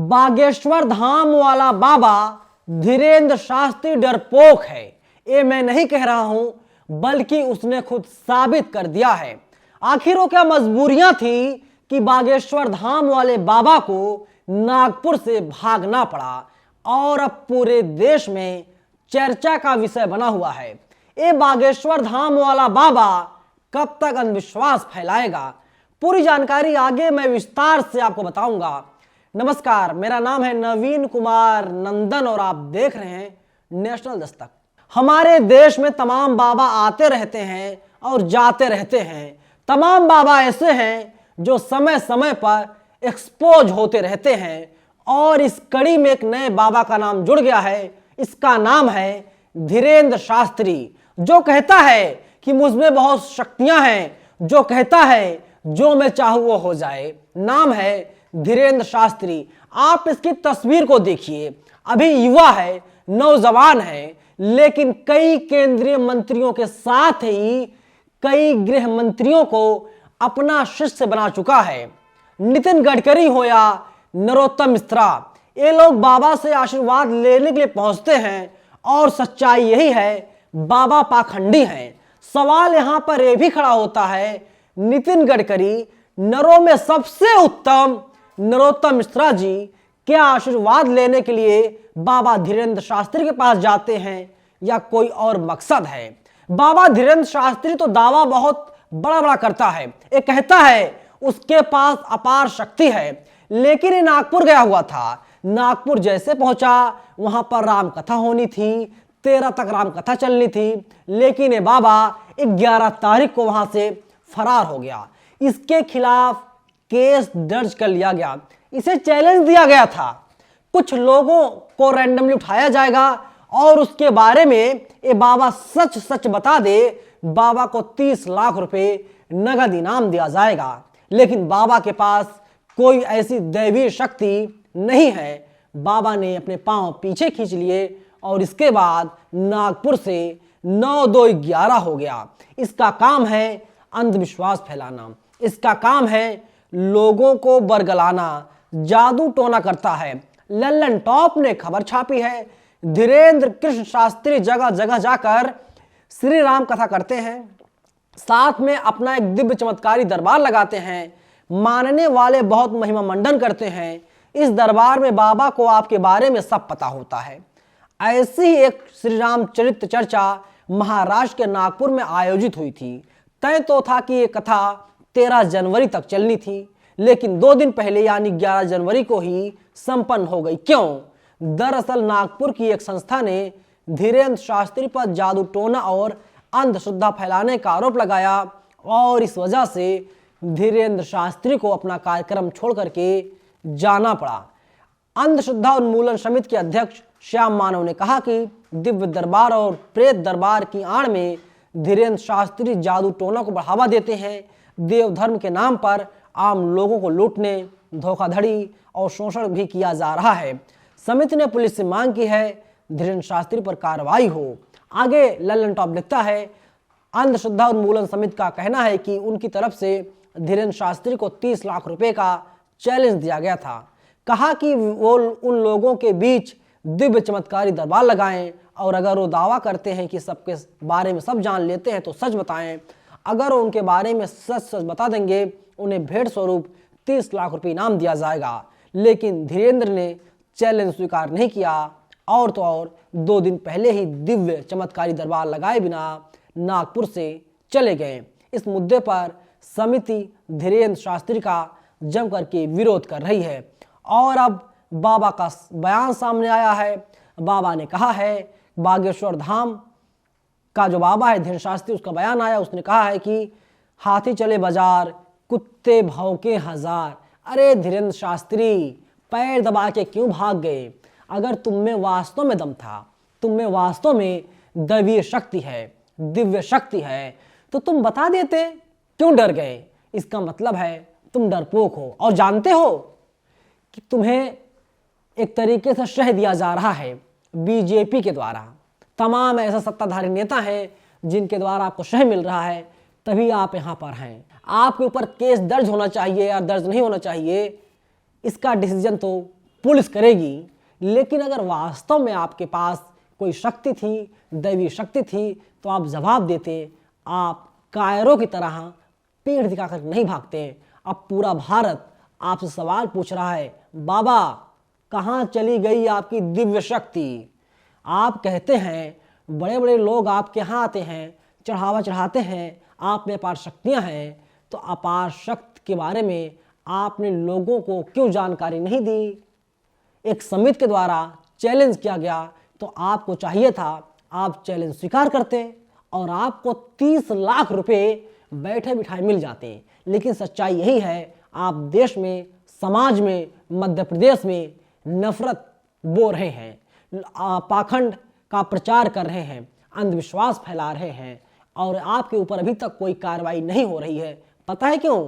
बागेश्वर धाम वाला बाबा धीरेन्द्र शास्त्री डरपोक है, ये मैं नहीं कह रहा हूं, बल्कि उसने खुद साबित कर दिया है। आखिर वो क्या मजबूरियां थी कि बागेश्वर धाम वाले बाबा को नागपुर से भागना पड़ा और अब पूरे देश में चर्चा का विषय बना हुआ है। ये बागेश्वर धाम वाला बाबा कब तक अंधविश्वास फैलाएगा, पूरी जानकारी आगे मैं विस्तार से आपको बताऊंगा। नमस्कार, मेरा नाम है नवीन कुमार नंदन और आप देख रहे हैं नेशनल दस्तक। हमारे देश में तमाम बाबा आते रहते हैं और जाते रहते हैं। तमाम बाबा ऐसे हैं जो समय समय पर एक्सपोज होते रहते हैं और इस कड़ी में एक नए बाबा का नाम जुड़ गया है। इसका नाम है धीरेन्द्र शास्त्री, जो कहता है कि मुझमें बहुत शक्तियां हैं, जो कहता है जो मैं चाहूं वो हो जाए। नाम है धीरेन्द्र शास्त्री। आप इसकी तस्वीर को देखिए, अभी युवा है, नौजवान है, लेकिन कई केंद्रीय मंत्रियों के साथ ही कई गृह मंत्रियों को अपना शिष्य बना चुका है। नितिन गडकरी हो या नरोत्तम मिश्रा, ये लोग बाबा से आशीर्वाद लेने के लिए पहुंचते हैं और सच्चाई यही है, बाबा पाखंडी हैं। सवाल यहां पर यह भी खड़ा होता है, नितिन गडकरी नरों में सबसे उत्तम नरोत्तम मिश्रा जी क्या आशीर्वाद लेने के लिए बाबा धीरेन्द्र शास्त्री के पास जाते हैं या कोई और मकसद है? बाबा धीरेन्द्र शास्त्री तो दावा बहुत बड़ा बड़ा करता है, ये कहता है उसके पास अपार शक्ति है, लेकिन ये नागपुर गया हुआ था। नागपुर जैसे पहुंचा वहां पर राम कथा होनी थी, 13 तक राम कथा चलनी थी, लेकिन ये बाबा 11 तारीख को वहां से फरार हो गया। इसके खिलाफ केस दर्ज कर लिया गया, इसे चैलेंज दिया गया था। कुछ लोगों को रैंडमली उठाया जाएगा और उसके बारे में ये बाबा सच सच बता दे, बाबा को 30 लाख रुपए नगद इनाम दिया जाएगा। लेकिन बाबा के पास कोई ऐसी दैवीय शक्ति नहीं है। बाबा ने अपने पांव पीछे खींच लिए और इसके बाद नागपुर से 9-2-11 हो गया। इसका काम है अंधविश्वास फैलाना, इसका काम है लोगों को बरगलाना, जादू टोना करता है। लल्लन टॉप ने खबर छापी है, धीरेन्द्र कृष्ण शास्त्री जगह जगह जाकर श्री राम कथा करते हैं, साथ में अपना एक दिव्य चमत्कारी दरबार लगाते हैं। मानने वाले बहुत महिमा मंडन करते हैं। इस दरबार में बाबा को आपके बारे में सब पता होता है। ऐसी ही एक श्री राम चरित्र चर्चा महाराष्ट्र के नागपुर में आयोजित हुई थी। तय तो था कि ये कथा 13 जनवरी तक चलनी थी, लेकिन 2 दिन पहले यानी 11 जनवरी को ही संपन्न हो गई। क्यों? दरअसल नागपुर की एक संस्था ने धीरेन्द्र शास्त्री पर जादू टोना और अंधश्रद्धा फैलाने का आरोप लगाया और इस वजह से धीरेन्द्र शास्त्री को अपना कार्यक्रम छोड़ करके जाना पड़ा। अंधश्रद्धा उन्मूलन समिति के अध्यक्ष श्याम मानव ने कहा कि दिव्य दरबार और प्रेत दरबार की आड़ में धीरेन्द्र शास्त्री जादू टोना को बढ़ावा देते हैं। देव धर्म के नाम पर आम लोगों को लूटने, धोखाधड़ी और शोषण भी किया जा रहा है। समिति ने पुलिस से मांग की है धीरेन्द्र शास्त्री पर कार्रवाई हो। आगे लल्लन टॉप लिखता है, अंधश्रद्धा उन्मूलन समिति का कहना है कि उनकी तरफ से धीरेन्द्र शास्त्री को 30 लाख रुपए का चैलेंज दिया गया था। कहा कि वो उन लोगों के बीच दिव्य चमत्कारी दरबार लगाएं और अगर वो दावा करते हैं कि सबके बारे में सब जान लेते हैं तो सच बताएं। अगर वो उनके बारे में सच सच बता देंगे, उन्हें भेंट स्वरूप 30 लाख रुपए इनाम दिया जाएगा। लेकिन धीरेन्द्र ने चैलेंज स्वीकार नहीं किया और तो और 2 दिन पहले ही दिव्य चमत्कारी दरबार लगाए बिना नागपुर से चले गए। इस मुद्दे पर समिति धीरेन्द्र शास्त्री का जम करके विरोध कर रही है और अब बाबा का बयान सामने आया है। बाबा ने कहा है, बागेश्वर धाम का जो बाबा है धीरेन्द्र शास्त्री, उसका बयान आया, उसने कहा है कि हाथी चले बाजार, कुत्ते भौंके हजार। अरे धीरेन्द्र शास्त्री, पैर दबा के क्यों भाग गए? अगर तुम में वास्तव में दम था, तुम में वास्तव में दैवीय शक्ति है, दिव्य शक्ति है, तो तुम बता देते, क्यों डर गए? इसका मतलब है तुम डरपोक हो और जानते हो कि तुम्हें एक तरीके से शह दिया जा रहा है बीजेपी के द्वारा। तमाम ऐसा सत्ताधारी नेता हैं जिनके द्वारा आपको शह मिल रहा है, तभी आप यहाँ पर हैं। आपके ऊपर केस दर्ज होना चाहिए या दर्ज नहीं होना चाहिए, इसका डिसीजन तो पुलिस करेगी। लेकिन अगर वास्तव में आपके पास कोई शक्ति थी, दैवी शक्ति थी, तो आप जवाब देते। आप कायरों की तरह पेड़ दिखाकर नहीं भागते। अब पूरा भारत आपसे सवाल पूछ रहा है, बाबा कहाँ चली गई आपकी दिव्य शक्ति? आप कहते हैं बड़े बड़े लोग आपके यहाँ आते हैं, चढ़ावा चढ़ाते हैं, आप में अपार शक्तियाँ हैं, तो अपार शक्ति के बारे में आपने लोगों को क्यों जानकारी नहीं दी? एक समिति के द्वारा चैलेंज किया गया, तो आपको चाहिए था आप चैलेंज स्वीकार करते और आपको 30 लाख रुपए बैठे बिठाए मिल जाते। लेकिन सच्चाई यही है, आप देश में, समाज में, मध्य प्रदेश में नफरत बो रहे हैं, पाखंड का प्रचार कर रहे हैं, अंधविश्वास फैला रहे हैं और आपके ऊपर अभी तक कोई कार्रवाई नहीं हो रही है। पता है क्यों?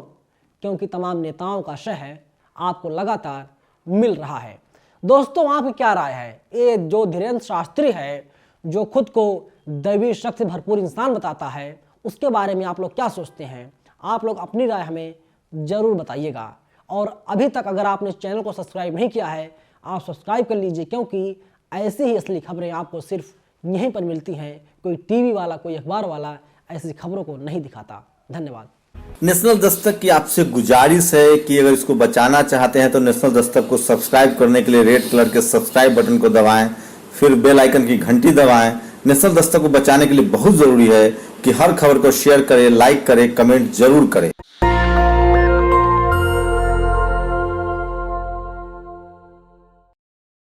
क्योंकि तमाम नेताओं का शह आपको लगातार मिल रहा है। दोस्तों, आपकी क्या राय है? ये जो धीरेन्द्र शास्त्री है, जो खुद को दैवी शक्ति भरपूर इंसान बताता है, उसके बारे में आप लोग क्या सोचते हैं? आप लोग अपनी राय हमें जरूर बताइएगा। और अभी तक अगर आपने चैनल को सब्सक्राइब नहीं किया है, आप सब्सक्राइब कर लीजिए, क्योंकि ऐसी ही असली खबरें आपको सिर्फ यहीं पर मिलती हैं। कोई टीवी वाला, कोई अखबार वाला ऐसी खबरों को नहीं दिखाता। धन्यवाद। नेशनल दस्तक की आपसे गुजारिश है कि अगर इसको बचाना चाहते हैं तो नेशनल दस्तक को सब्सक्राइब करने के लिए रेड कलर के सब्सक्राइब बटन को दबाएं, फिर बेल आइकन की घंटी दबाएं। नेशनल दस्तक को बचाने के लिए बहुत जरूरी है कि हर खबर को शेयर करें, लाइक करें, कमेंट जरूर करें।